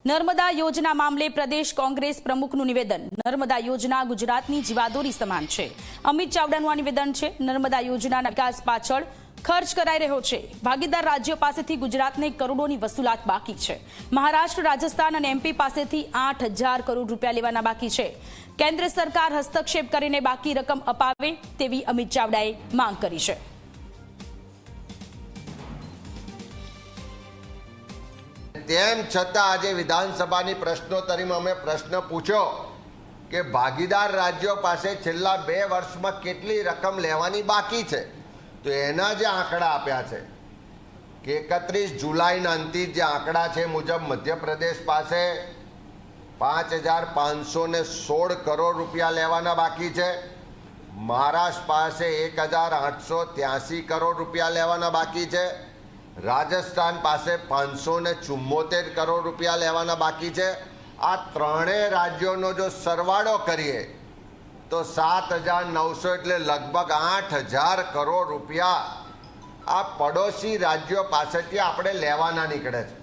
નર્મદા યોજના મામલે પ્રદેશ કોંગ્રેસ પ્રમુખનું નિવેદન। નર્મદા યોજના ગુજરાતની જીવાદોરી સમાન છે। અમિત ચાવડાનું આ નિવેદન છે। નર્મદા યોજનાના વિકાસ પાછળ ખર્ચ કરાઈ રહ્યો છે। ભાગીદાર રાજ્યો પાસેથી ગુજરાતને કરોડોની વસૂલાત બાકી છે। મહારાષ્ટ્ર, રાજસ્થાન અને એમપી પાસેથી 8,000 કરોડ રૂપિયા લેવાના બાકી છે। કેન્દ્ર સરકાર હસ્તક્ષેપ કરીને બાકી રકમ અપાવે તેવી અમિત ચાવડાએ માંગ કરી છે। તેમ છતાં આજે વિધાનસભાની પ્રશ્નોત્તરીમાં અમે પ્રશ્ન પૂછ્યો કે ભાગીદાર રાજ્યો પાસે છેલ્લા 2 વર્ષમાં કેટલી રકમ લેવાની બાકી છે, તો એના જે આંકડા આપ્યા છે કે 31 જુલાઈના અંતિમ જે આંકડા છે મુજબ મધ્યપ્રદેશ પાસે 5,516 કરોડ રૂપિયા લેવાના બાકી છે, મહારાષ્ટ્ર પાસે 1,883 કરોડ રૂપિયા લેવાના બાકી છે, રાજસ્થાન પાસે 574 કરોડ રૂપિયા લેવાના બાકી છે। આ ત્રણેય રાજ્યોનો જો સરવાળો કરીએ તો 7,900 એટલે લગભગ 8,000 કરોડ રૂપિયા આ પડોશી રાજ્યો પાસેથી આપણે લેવાના નીકળે છે।